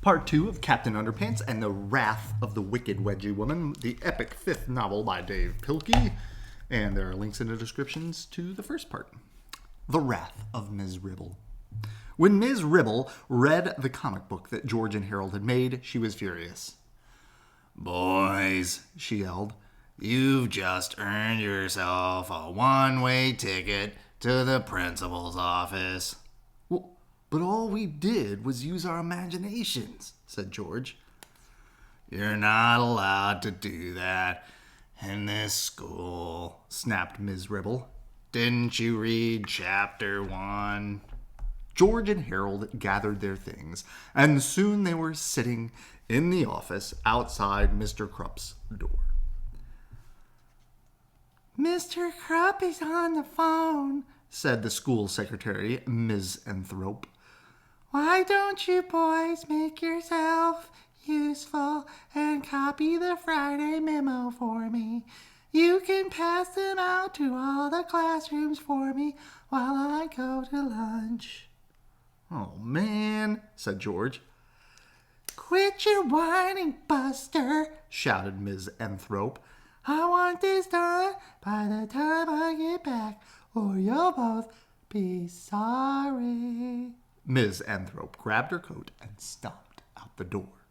Part 2 of Captain Underpants and the Wrath of the Wicked Wedgie Woman, the epic fifth novel by Dav Pilkey. And there are links in the descriptions to the first part. The Wrath of Ms. Ribble. When Ms. Ribble read the comic book that George and Harold had made, she was furious. "Boys," she yelled, "you've just earned yourself a one-way ticket to the principal's office." Well, but all we did was use our imaginations, said George. "You're not allowed to do that in this school," snapped Ms. Ribble. "Didn't you read chapter 1? George and Harold gathered their things, and soon they were sitting in the office outside Mr. Krupp's door. "Mr. Krupp is on the phone," said the school secretary, Ms. Enthrop. "Why don't you boys make yourself useful and copy the Friday memo for me? You can pass them out to all the classrooms for me while I go to lunch." "Oh, man," said George. "Quit your whining, Buster," shouted Ms. Enthrop. "I want this done by the time I get back, or you'll both be sorry." Ms. Enthrop grabbed her coat and stomped out the door.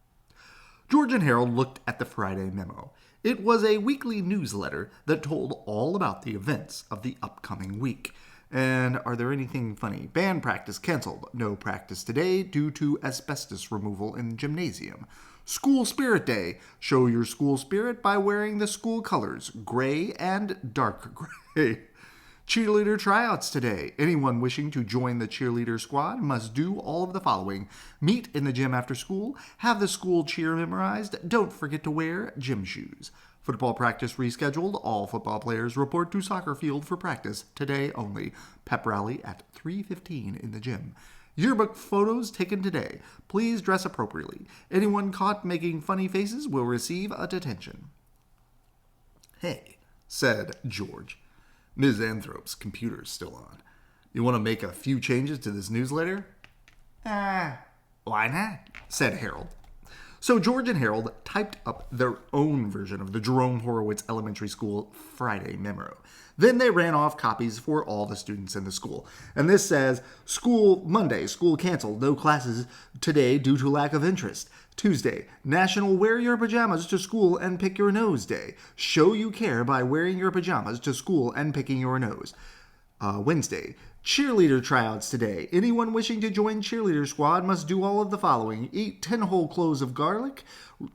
George and Harold looked at the Friday memo. It was a weekly newsletter that told all about the events of the upcoming week. And are there anything funny? Band practice canceled. No practice today due to asbestos removal in gymnasium. School Spirit Day. Show your school spirit by wearing the school colors, gray and dark gray. Cheerleader tryouts today. Anyone wishing to join the cheerleader squad must do all of the following. Meet in the gym after school. Have the school cheer memorized. Don't forget to wear gym shoes. Football practice rescheduled. All football players report to soccer field for practice today only. Pep rally at 3:15 in the gym. Yearbook photos taken today. Please dress appropriately. Anyone caught making funny faces will receive a detention. "Hey," said George. Ms. Anthrop's computer's still on. "You want to make a few changes to this newsletter?" Why not?" said Harold. So George and Harold typed up their own version of the Jerome Horowitz Elementary School Friday memo. Then they ran off copies for all the students in the school. And this says, Monday, school canceled, no classes today due to lack of interest. Tuesday, National Wear Your Pajamas to School and Pick Your Nose Day. Show you care by wearing your pajamas to school and picking your nose. Wednesday, cheerleader tryouts today. Anyone wishing to join cheerleader squad must do all of the following. Eat 10 whole cloves of garlic,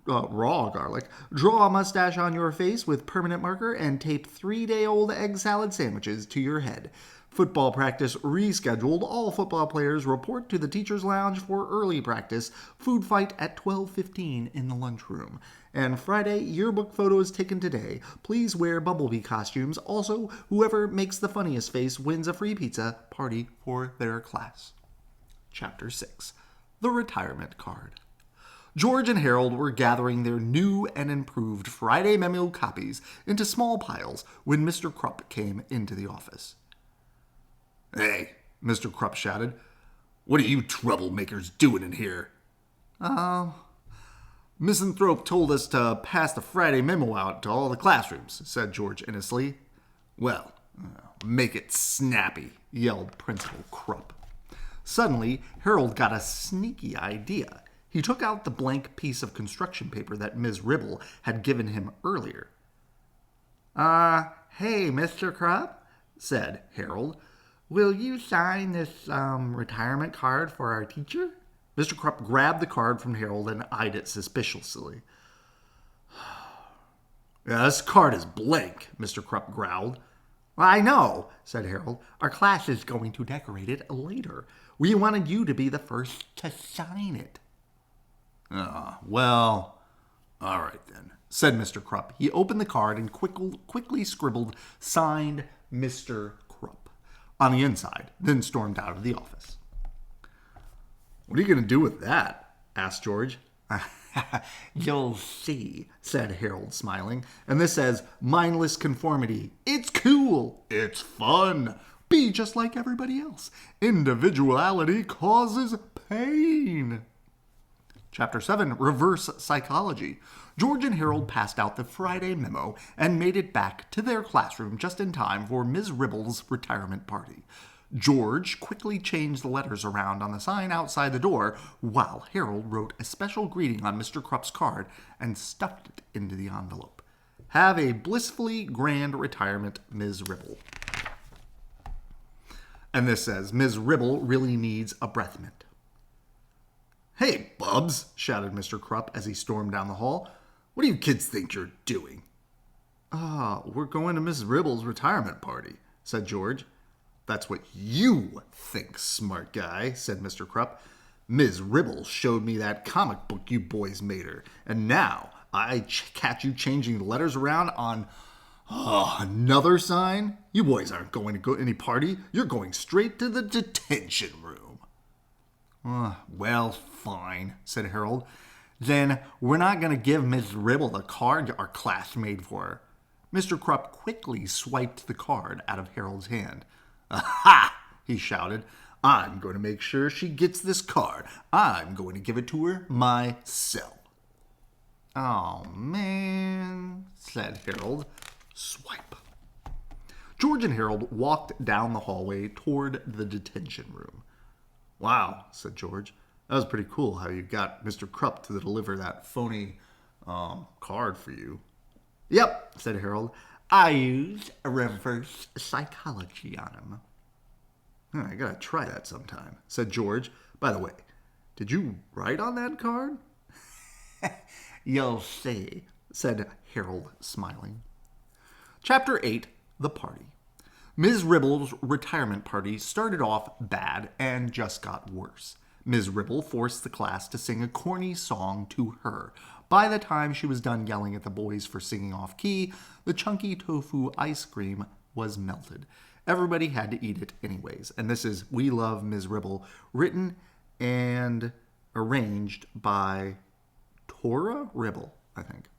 raw garlic. Draw a mustache on your face with permanent marker and tape 3-day-old egg salad sandwiches to your head. Football practice rescheduled. All football players report to the teacher's lounge for early practice. Food fight at 12:15 in the lunchroom. And Friday, yearbook photos taken today. Please wear Bumblebee costumes. Also, whoever makes the funniest face wins a free pizza party for their class. Chapter 6. The Retirement Card. George and Harold were gathering their new and improved Friday memo copies into small piles when Mr. Krupp came into the office. "Hey," Mr. Krupp shouted. "What are you troublemakers doing in here?" Miss Enthrop told us to pass the Friday memo out to all the classrooms," said George innocently. "Well, make it snappy," yelled Principal Krupp. Suddenly, Harold got a sneaky idea. He took out the blank piece of construction paper that Ms. Ribble had given him earlier. Hey, Mr. Krupp," said Harold. "Will you sign this retirement card for our teacher?" Mr. Krupp grabbed the card from Harold and eyed it suspiciously. "Yeah, this card is blank," Mr. Krupp growled. "I know," said Harold. "Our class is going to decorate it later. We wanted you to be the first to sign it." Well, all right then," said Mr. Krupp. He opened the card and quickly scribbled, "Signed Mr. Krupp," on the inside, then stormed out of the office. "What are you going to do with that?" asked George. "You'll see," said Harold, smiling. And this says, "Mindless conformity. It's cool. It's fun. Be just like everybody else. Individuality causes pain." Chapter 7, Reverse Psychology. George and Harold passed out the Friday memo and made it back to their classroom just in time for Ms. Ribble's retirement party. George quickly changed the letters around on the sign outside the door, while Harold wrote a special greeting on Mr. Krupp's card and stuffed it into the envelope. Have a blissfully grand retirement, Ms. Ribble. And this says, Ms. Ribble really needs a breath mint. Hey, Bubs, shouted Mr. Krupp as he stormed down the hall. What do you kids think you're doing? We're going to Miss Ribble's retirement party, said George. That's what you think, smart guy, said Mr. Krupp. Ms. Ribble showed me that comic book you boys made her, and now I catch you changing the letters around on another sign? You boys aren't going to go to any party. You're going straight to the detention room. Well, fine, said Harold. Then we're not going to give Miss Ribble the card our class made for her. Mr. Krupp quickly swiped the card out of Harold's hand. Aha! He shouted. I'm going to make sure she gets this card. I'm going to give it to her myself. Oh, man, said Harold. Swipe. George and Harold walked down the hallway toward the detention room. Wow, said George. That was pretty cool how you got Mr. Krupp to deliver that phony card for you. Yep, said Harold. I used a reverse psychology on him. I gotta try that sometime, said George. By the way, did you write on that card? You'll see, said Harold, smiling. Chapter 8, The Party. Ms. Ribble's retirement party started off bad and just got worse. Ms. Ribble forced the class to sing a corny song to her. By the time she was done yelling at the boys for singing off key, the chunky tofu ice cream was melted. Everybody had to eat it anyways. And this is We Love Ms. Ribble, written and arranged by Tora Ribble, I think.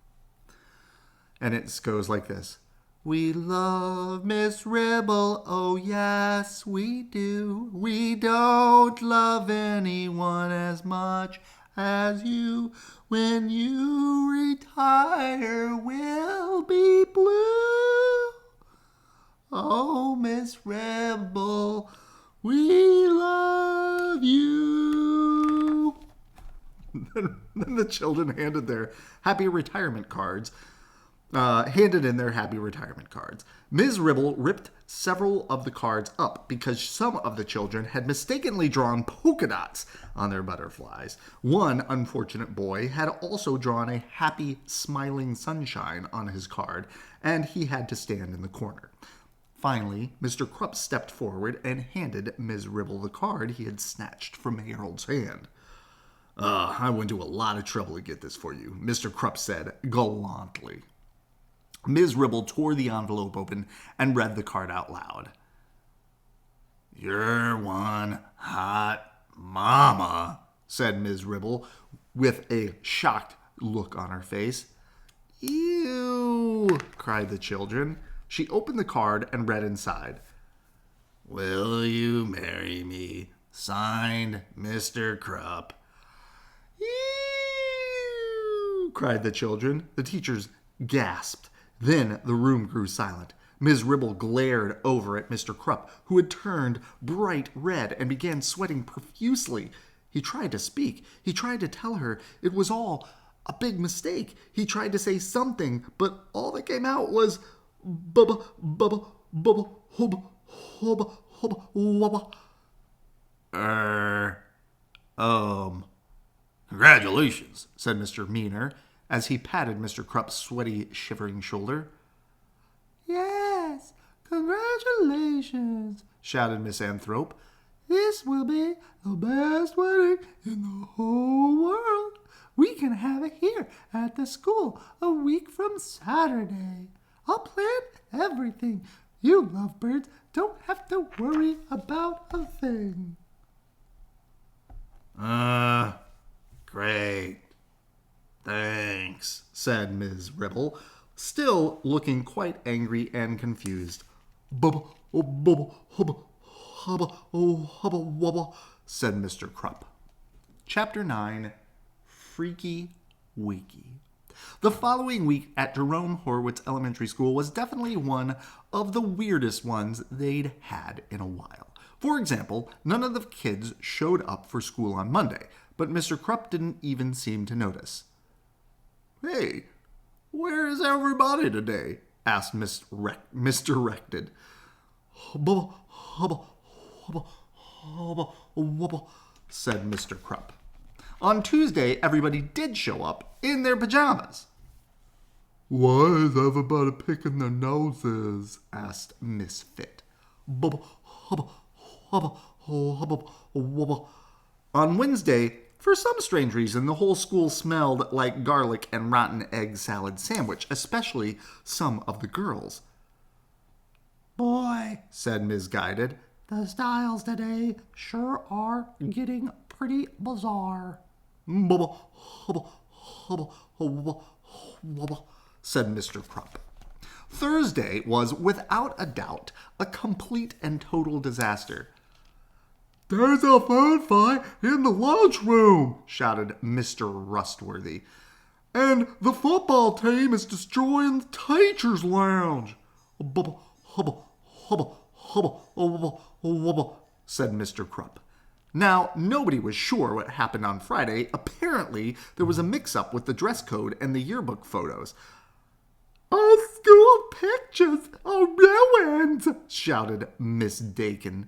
And it goes like this. We love Miss Ribble, oh yes we do. We don't love anyone as much as you. When you retire, we'll be blue. Oh, Miss Ribble, we love you. Then the children handed their happy retirement cards. Handed in their happy retirement cards. Ms. Ribble ripped several of the cards up because some of the children had mistakenly drawn polka dots on their butterflies. One unfortunate boy had also drawn a happy, smiling sunshine on his card, and he had to stand in the corner. Finally, Mr. Krupp stepped forward and handed Ms. Ribble the card he had snatched from Harold's hand. I went to a lot of trouble to get this for you, Mr. Krupp said gallantly. Ms. Ribble tore the envelope open and read the card out loud. You're one hot mama, said Ms. Ribble with a shocked look on her face. Ew, cried the children. She opened the card and read inside. Will you marry me? Signed, Mr. Krupp. Ew, cried the children. The teachers gasped. Then the room grew silent. Ms. Ribble glared over at Mr. Krupp, who had turned bright red and began sweating profusely. He tried to speak. He tried to tell her it was all a big mistake. He tried to say something, but all that came out was bubba, bubba, bubba, hubba, hubba, hubba, wubba. Congratulations, said Mr. Meaner, as he patted Mr. Krupp's sweaty, shivering shoulder. Yes, congratulations, shouted Miss Anthrope. This will be the best wedding in the whole world. We can have it here at the school a week from Saturday. I'll plan everything. You lovebirds don't have to worry about a thing. Great. Thanks, said Ms. Ribble, still looking quite angry and confused. Bubba, oh, bubba, hubba, hubba, oh, hubba, wubba, said Mr. Krupp. Chapter 9, freaky weeky. The following week at Jerome Horowitz Elementary School was definitely one of the weirdest ones they'd had in a while. For example, none of the kids showed up for school on Monday, but Mr. Krupp didn't even seem to notice. "Hey, where is everybody today?" asked Mr. Rected. "Hubba, hubba, hubba, hubba, hubba," said Mr. Krupp. On Tuesday, everybody did show up in their pajamas. "Why is everybody picking their noses?" asked Miss Fit. "Bubba, hubba, hubba, hubba, hubba." On Wednesday, for some strange reason, the whole school smelled like garlic and rotten egg salad sandwich, especially some of the girls. "Boy," said Ms. Guided, "the styles today sure are getting pretty bizarre." "Bubba, hubba, hubba, hubba, hubba," said Mr. Krupp. Thursday was, without a doubt, a complete and total disaster. "There's a food fight in the lunchroom," shouted Mr. Rustworthy. "And the football team is destroying the teacher's lounge." "Bubba, hubba, hubba, hubba, hubba, hubba," said Mr. Krupp. Now, nobody was sure what happened on Friday. Apparently, there was a mix-up with the dress code and the yearbook photos. "Our school pictures are ruined," shouted Miss Dakin.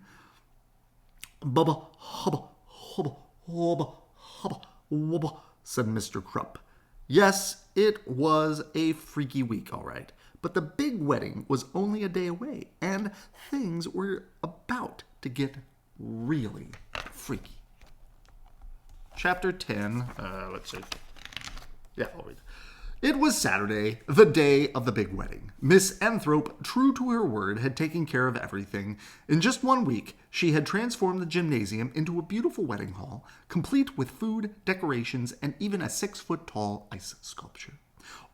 "Bubba, hubba, hubba, hubba, hubba, wubba," said Mr. Krupp. Yes, it was a freaky week, all right. But the big wedding was only a day away, and things were about to get really freaky. Chapter 10. Let's see. Yeah, I'll read. It was Saturday, the day of the big wedding. Miss Enthrop, true to her word, had taken care of everything. In just 1 week, she had transformed the gymnasium into a beautiful wedding hall, complete with food, decorations, and even a 6-foot-tall ice sculpture.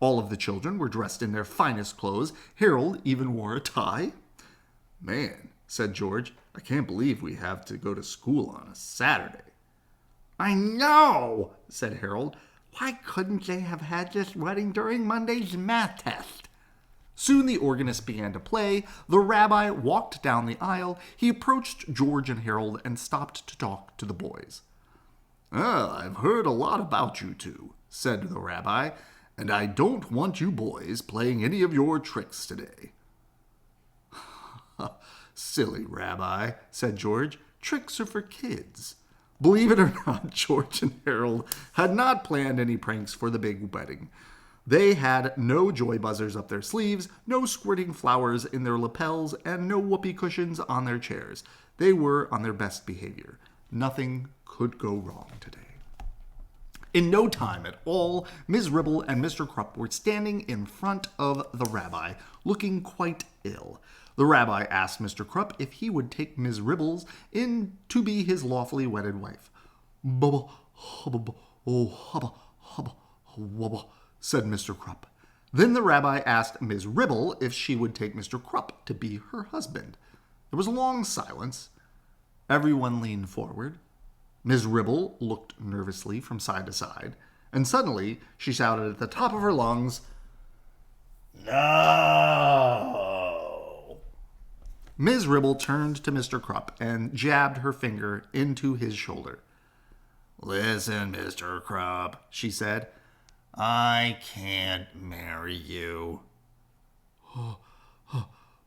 All of the children were dressed in their finest clothes. Harold even wore a tie. "Man," said George, "I can't believe we have to go to school on a Saturday." "I know," said Harold. "Why couldn't they have had this wedding during Monday's math test?" Soon the organist began to play. The rabbi walked down the aisle. He approached George and Harold and stopped to talk to the boys. "I've heard a lot about you two," said the rabbi, "and I don't want you boys playing any of your tricks today." "Silly rabbi," said George. "Tricks are for kids." Believe it or not, George and Harold had not planned any pranks for the big wedding. They had no joy buzzers up their sleeves, no squirting flowers in their lapels, and no whoopee cushions on their chairs. They were on their best behavior. Nothing could go wrong today. In no time at all, Ms. Ribble and Mr. Krupp were standing in front of the rabbi, looking quite ill. The rabbi asked Mr. Krupp if he would take Ms. Ribbles in to be his lawfully wedded wife. "Bubba, hubba, oh, hubba, hubba, wubba," said Mr. Krupp. Then the rabbi asked Ms. Ribble if she would take Mr. Krupp to be her husband. There was a long silence. Everyone leaned forward. Ms. Ribble looked nervously from side to side, and suddenly she shouted at the top of her lungs, "No!" Ms. Ribble turned to Mr. Krupp and jabbed her finger into his shoulder. "Listen, Mr. Krupp," she said, "I can't marry you."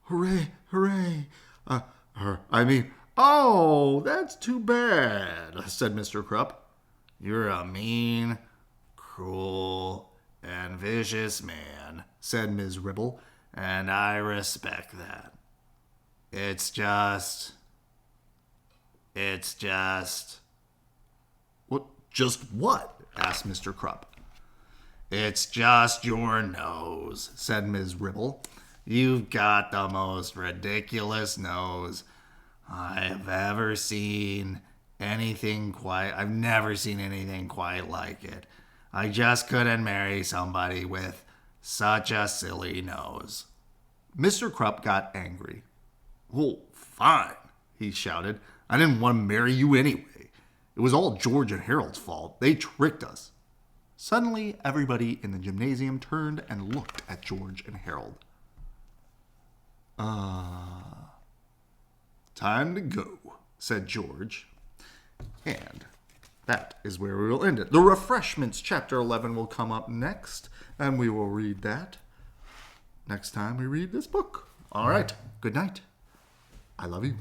"Hooray, hooray. Oh, that's too bad," said Mr. Krupp. "You're a mean, cruel, and vicious man," said Ms. Ribble, "and I respect that. It's just... Just what?" asked Mr. Krupp. "It's just your nose," said Ms. Ribble. "You've got the most ridiculous nose I've never seen anything quite like it. I just couldn't marry somebody with such a silly nose." Mr. Krupp got angry. "Well, fine," he shouted. "I didn't want to marry you anyway. It was all George and Harold's fault. They tricked us." Suddenly, everybody in the gymnasium turned and looked at George and Harold. Time to go, said George. And that is where we will end it. The Refreshments, Chapter 11, will come up next, and we will read that next time we read this book. All right, good night. I love you.